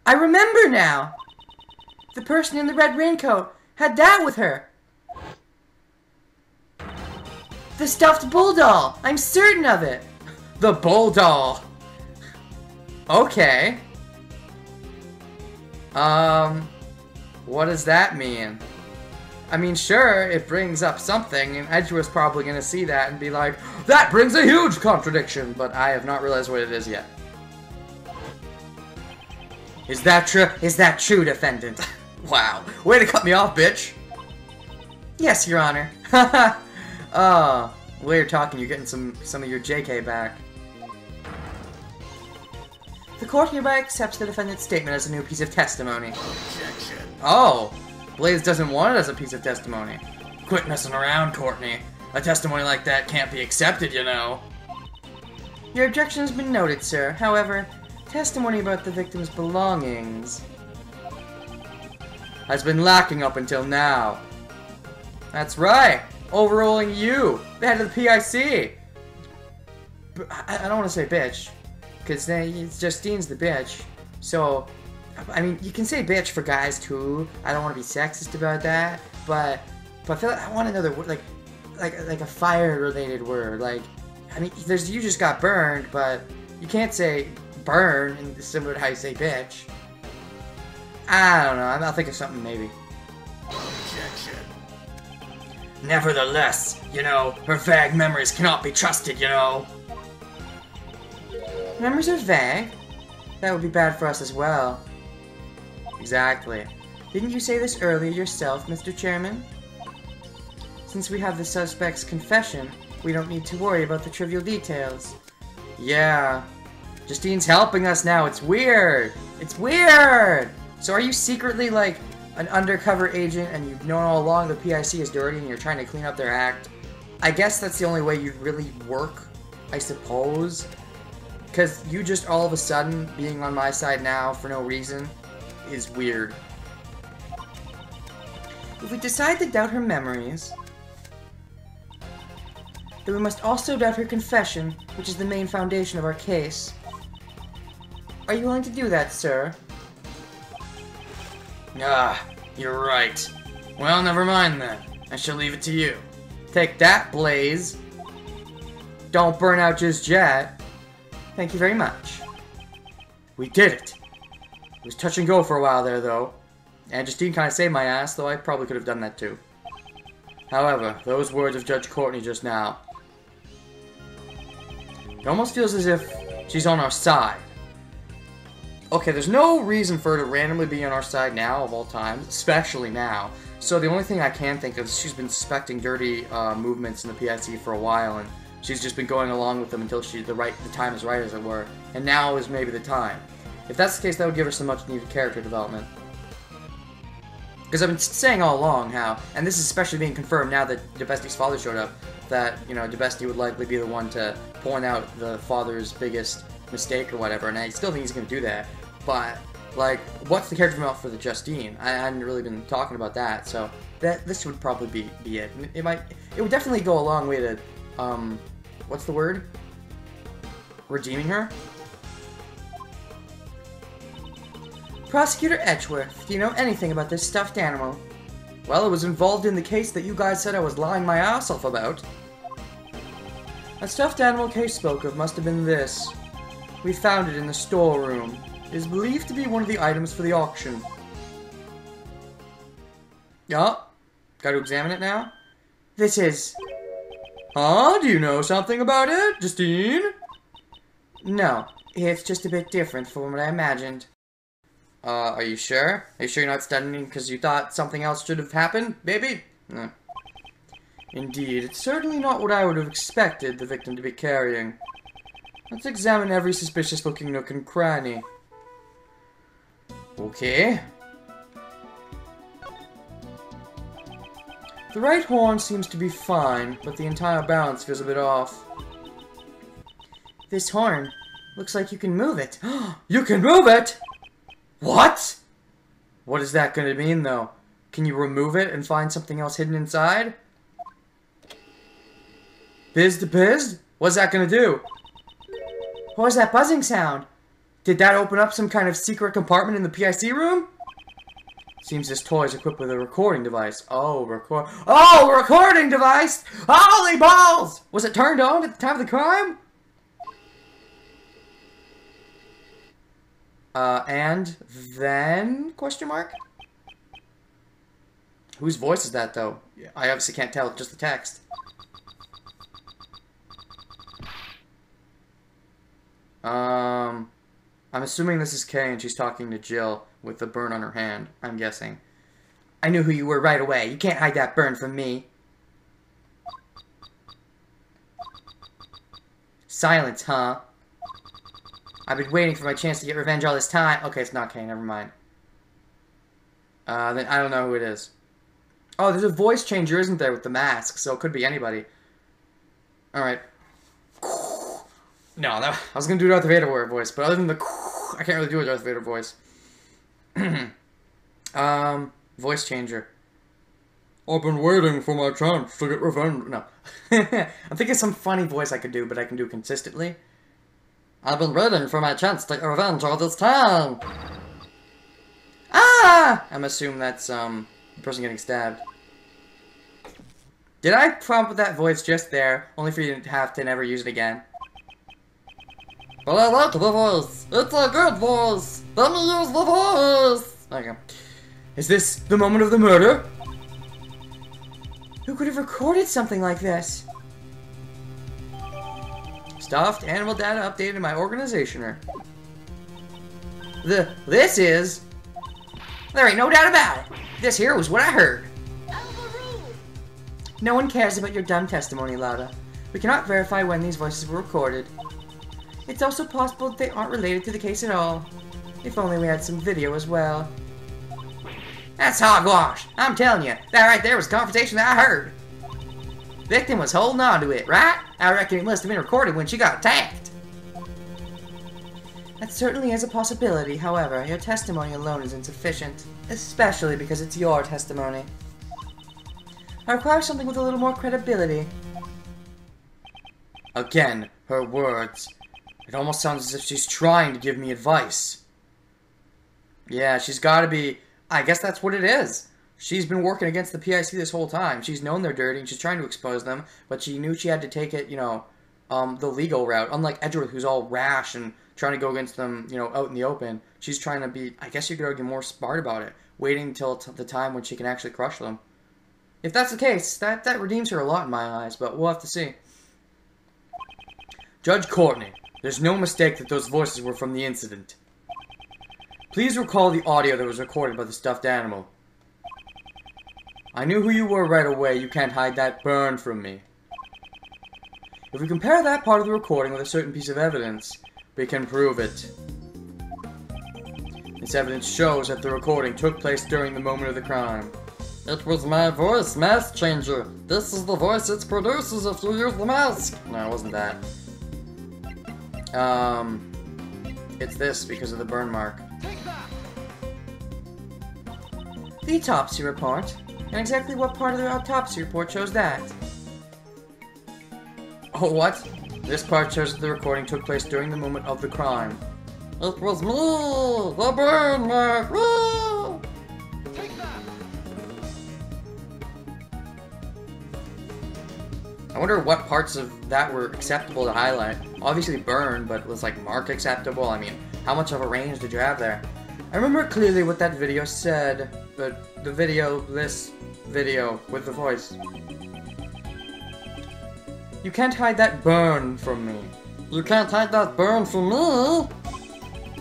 I remember now! The person in the red raincoat had that with her. The stuffed bull doll! I'm certain of it! The bull doll! Okay. What does that mean? I mean, sure, it brings up something, and Edgeworth's probably gonna see that and be like, that brings a huge contradiction, but I have not realized what it is yet. Is that true? Is that true, defendant? Wow. Way to cut me off, bitch! Yes, Your Honor. Haha. Oh, while you're talking, you're getting some of your JK back. The court hereby accepts the defendant's statement as a new piece of testimony. Objection. Oh, Blaze doesn't want it as a piece of testimony. Quit messing around, Courtney. A testimony like that can't be accepted, you know. Your objection has been noted, sir. However, testimony about the victim's belongings has been lacking up until now. That's right. Overruling you, the head of the PIC. I don't want to say bitch, because Justine's the bitch. So, I mean, you can say bitch for guys too. I don't want to be sexist about that, but I feel like I want another word, like a fire-related word. Like, I mean, you just got burned, but you can't say burn similar to how you say bitch. I don't know. I'll think of something maybe. Objection. Nevertheless, you know, her vague memories cannot be trusted, you know. Memories are vague? That would be bad for us as well. Exactly. Didn't you say this earlier yourself, Mr. Chairman? Since we have the suspect's confession, we don't need to worry about the trivial details. Yeah. Justine's helping us now. It's weird. It's weird! So are you secretly, like, an undercover agent and you've known all along the PIC is dirty and you're trying to clean up their act? I guess that's the only way you really work, I suppose. Because you just all of a sudden being on my side now for no reason is weird. If we decide to doubt her memories, then we must also doubt her confession, which is the main foundation of our case. Are you willing to do that, sir? Ah, you're right. Well, never mind then. I shall leave it to you. Take that, Blaze. Don't burn out just yet. Thank you very much. We did it. It was touch and go for a while there, though. And Justine kind of saved my ass, though I probably could have done that too. However, those words of Judge Courtney just now. It almost feels as if she's on our side. Okay, there's no reason for her to randomly be on our side now, of all times, especially now. So the only thing I can think of is she's been suspecting dirty movements in the PIC for a while, and she's just been going along with them until the time is right, as it were. And now is maybe the time. If that's the case, that would give her some much-needed character development. Because I've been saying all along how, and this is especially being confirmed now that DeBesti's father showed up, that, you know, DeBesti would likely be the one to point out the father's biggest mistake or whatever, and I still think he's going to do that. But, like, what's the character development for the Justine? I hadn't really been talking about that, so this would probably be it. It would definitely go a long way to, what's the word? Redeeming her? Prosecutor Edgeworth, do you know anything about this stuffed animal? Well, it was involved in the case that you guys said I was lying my ass off about. A stuffed animal Kay spoke of must have been this. We found it in the storeroom. It is believed to be one of the items for the auction. Yeah? Got to examine it now? This is... Huh? Do you know something about it, Justine? No, it's just a bit different from what I imagined. Are you sure? Are you sure you're not studying because you thought something else should have happened, baby? No. Indeed, it's certainly not what I would have expected the victim to be carrying. Let's examine every suspicious-looking nook and cranny. Okay. The right horn seems to be fine, but the entire balance feels a bit off. This horn looks like you can move it. You can move it?! What? What is that going to mean, though? Can you remove it and find something else hidden inside? Biz to biz? What's that going to do? What was that buzzing sound? Did that open up some kind of secret compartment in the PIC room? Seems this toy is equipped with a recording device. Oh, recording device! Holy balls! Was it turned on at the time of the crime? And then? Question mark? Whose voice is that, though? I obviously can't tell, just the text. I'm assuming this is Kay and she's talking to Jill with the burn on her hand, I'm guessing. I knew who you were right away. You can't hide that burn from me. Silence, huh? I've been waiting for my chance to get revenge all this time. Okay, it's not Kay, never mind. Then I don't know who it is. Oh, there's a voice changer, isn't there, with the mask, so it could be anybody. Alright. No, I was gonna do Darth Vader voice, but other than the I can't really do a Darth Vader voice. Voice changer. I've been waiting for my chance to get revenge. No. I'm thinking some funny voice I could do, but I can do consistently. I've been waiting for my chance to get revenge all this time. Ah! I'm assuming that's, the person getting stabbed. Did I prompt with that voice just there, only for you to have to never use it again? But I like the voice. It's a good voice. Let me use the voice. Okay. Is this the moment of the murder? Who could have recorded something like this? Stuffed animal data updated in my organizationer. This is... There ain't no doubt about it. This here was what I heard. No one cares about your dumb testimony, Lauda. We cannot verify when these voices were recorded. It's also possible that they aren't related to the case at all. If only we had some video as well. That's hogwash. I'm telling you, that right there was a conversation that I heard. Victim was holding on to it, right? I reckon it must have been recorded when she got attacked. That certainly is a possibility, however, your testimony alone is insufficient. Especially because it's your testimony. I require something with a little more credibility. Again, her words. It almost sounds as if she's trying to give me advice. Yeah, she's gotta be... I guess that's what it is. She's been working against the PIC this whole time. She's known they're dirty and she's trying to expose them, but she knew she had to take it, you know, the legal route. Unlike Edgeworth, who's all rash and trying to go against them, you know, out in the open. She's trying to be, I guess you could argue, more smart about it. Waiting until the time when she can actually crush them. If that's the case, that redeems her a lot in my eyes, but we'll have to see. Judge Courtney. There's no mistake that those voices were from the incident. Please recall the audio that was recorded by the stuffed animal. I knew who you were right away. You can't hide that burn from me. If we compare that part of the recording with a certain piece of evidence, we can prove it. This evidence shows that the recording took place during the moment of the crime. It was my voice, mask changer. This is the voice it produces if you use the mask. No, it wasn't that. It's this because of the burn mark. The autopsy report. And exactly what part of the autopsy report shows that? Oh, what? This part shows that the recording took place during the moment of the crime. It was me! The burn mark! Woo! I wonder what parts of that were acceptable to highlight. Obviously burn, but was like mark acceptable? I mean, how much of a range did you have there? I remember clearly what that video said, but the video, this video, with the voice. You can't hide that burn from me. You can't hide that burn from me?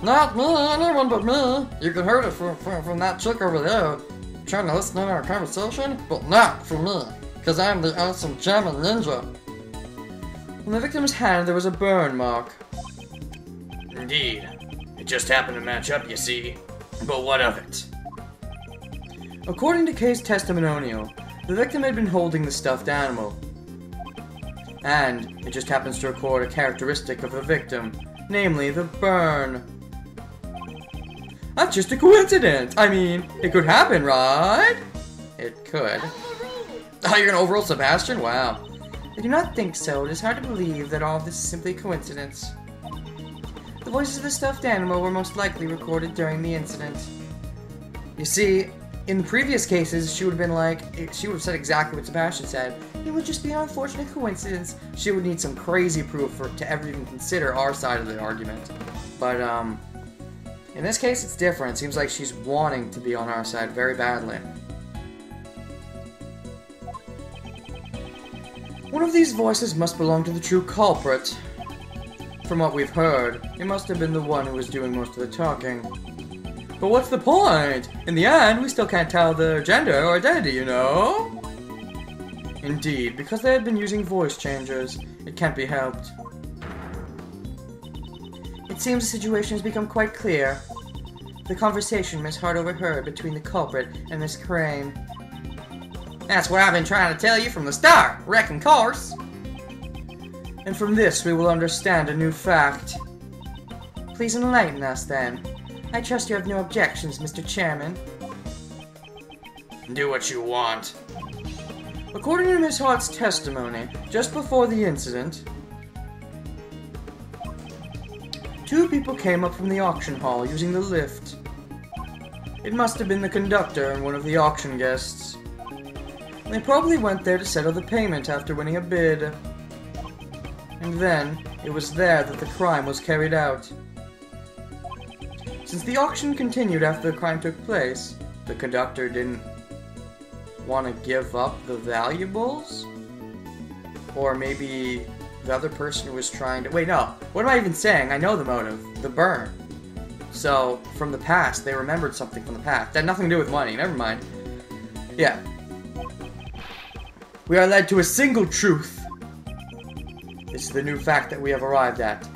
Not me, anyone but me. You can hear it from that chick over there, trying to listen in our conversation, but not from me. Because I'm the awesome German ninja. On the victim's hand, there was a burn mark. Indeed. It just happened to match up, you see. But what of it? According to Kay's testimonial, the victim had been holding the stuffed animal. And it just happens to record a characteristic of the victim, namely the burn. That's just a coincidence. I mean, it could happen, right? It could. Oh, you're gonna overrule Sebastian? Wow. I do not think so. It is hard to believe that all of this is simply coincidence. The voices of the stuffed animal were most likely recorded during the incident. You see, in previous cases, she would have been like, she would have said exactly what Sebastian said. It would just be an unfortunate coincidence. She would need some crazy proof to ever even consider our side of the argument. But, in this case, it's different. It seems like she's wanting to be on our side very badly. One of these voices must belong to the true culprit. From what we've heard, it must have been the one who was doing most of the talking. But what's the point? In the end, we still can't tell their gender or identity, you know? Indeed, because they had been using voice changers, it can't be helped. It seems the situation has become quite clear. The conversation Miss Hart overheard between the culprit and Miss Crane. That's what I've been trying to tell you from the start, reckon course. And from this we will understand a new fact. Please enlighten us then. I trust you have no objections, Mr. Chairman. Do what you want. According to Miss Hart's testimony, just before the incident, 2 people came up from the auction hall using the lift. It must have been the conductor and one of the auction guests. They probably went there to settle the payment after winning a bid. And then, it was there that the crime was carried out. Since the auction continued after the crime took place, the conductor didn't want to give up the valuables? Or maybe the other person was trying to... Wait, no. What am I even saying? I know the motive. The burn. So, from the past, they remembered something from the past. That had nothing to do with money. Never mind. Yeah. We are led to a single truth. This is the new fact that we have arrived at.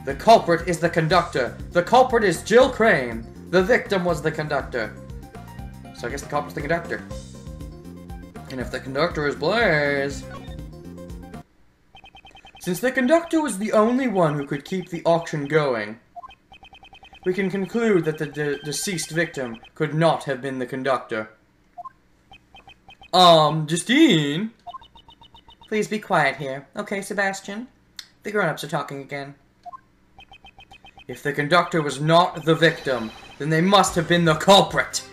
The culprit is the conductor. The culprit is Jill Crane. The victim was the conductor. So I guess the culprit's the conductor. And if the conductor is Blaze... Since the conductor was the only one who could keep the auction going, we can conclude that the deceased victim could not have been the conductor. Justine? Please be quiet here. Okay, Sebastian? The grown-ups are talking again. If the conductor was not the victim, then they must have been the culprit.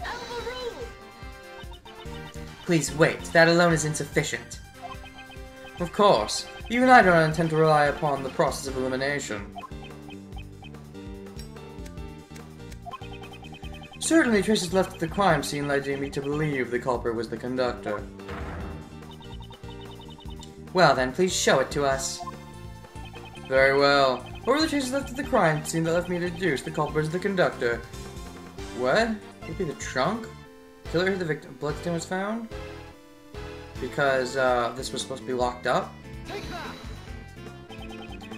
Please wait. That alone is insufficient. Of course. Even I don't intend to rely upon the process of elimination. Certainly traces left at the crime scene led me to believe the culprit was the conductor. Well then, please show it to us. Very well. What were the traces left at the crime scene that left me to deduce the culprit is the conductor? What? Maybe the trunk? Killer hit the victim. Bloodstain was found? Because, this was supposed to be locked up?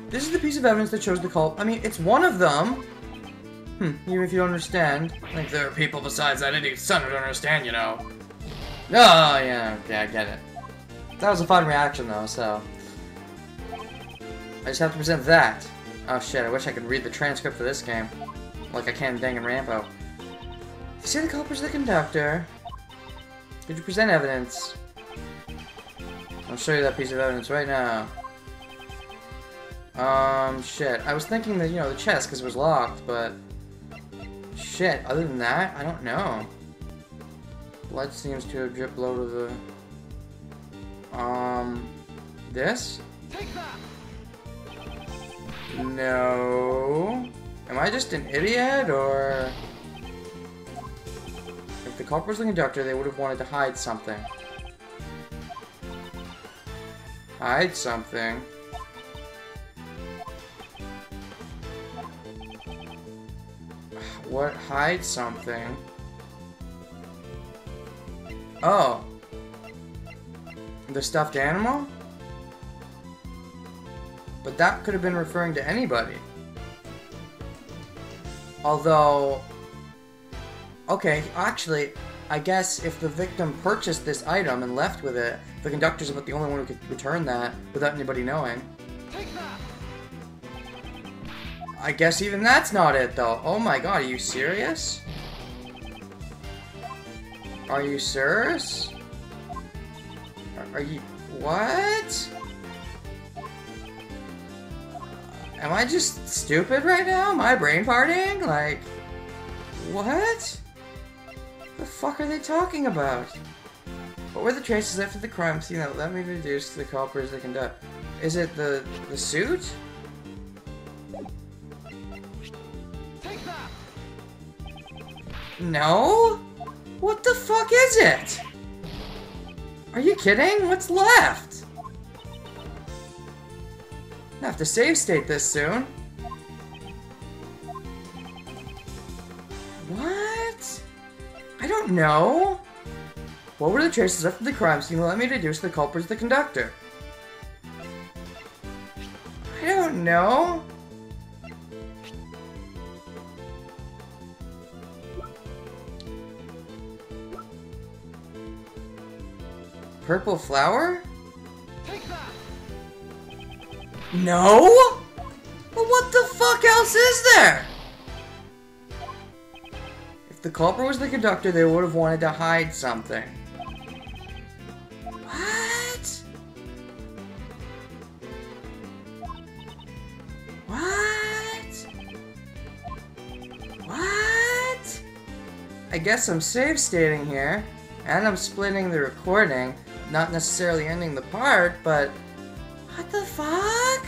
This is the piece of evidence that shows the culprit. I mean, it's one of them! Even if you don't understand. Like there are people besides that idiot son who don't understand, you know. Oh, yeah, okay, I get it. That was a fun reaction, though, so... I just have to present that. Oh shit, I wish I could read the transcript for this game. Like I can in Danganronpa. If you see the culprit's the conductor, could you present evidence? I'll show you that piece of evidence right now. Shit. I was thinking that, you know, the chest, because it was locked, but... Shit, other than that, I don't know. Blood seems to have dripped low to the... This? No... Am I just an idiot, or... If the culprit was the conductor, they would have wanted to hide something. Hide something? What? Hide something? Oh. The stuffed animal? But that could have been referring to anybody. Although... Okay, actually, I guess if the victim purchased this item and left with it, the conductor's about the only one who could return that without anybody knowing. I guess even that's not it, though. Oh my god, are you serious? Are you serious? Are you... What? Am I just stupid right now? Am I brain farting? Like, what? The fuck are they talking about? What were the traces after the crime scene that led me to deduce the culprits they conduct? Is it the suit? Take that. No? What the fuck is it? Are you kidding? What's left? I have to save state this soon. What? I don't know. What were the traces after the crime scene that let me deduce the culprit is the conductor? I don't know. Purple flower? Take that. No? Well, what the fuck else is there? If the culprit was the conductor, they would have wanted to hide something. What? What? What? I guess I'm save stating here, and I'm splitting the recording, not necessarily ending the part, but what the fuck?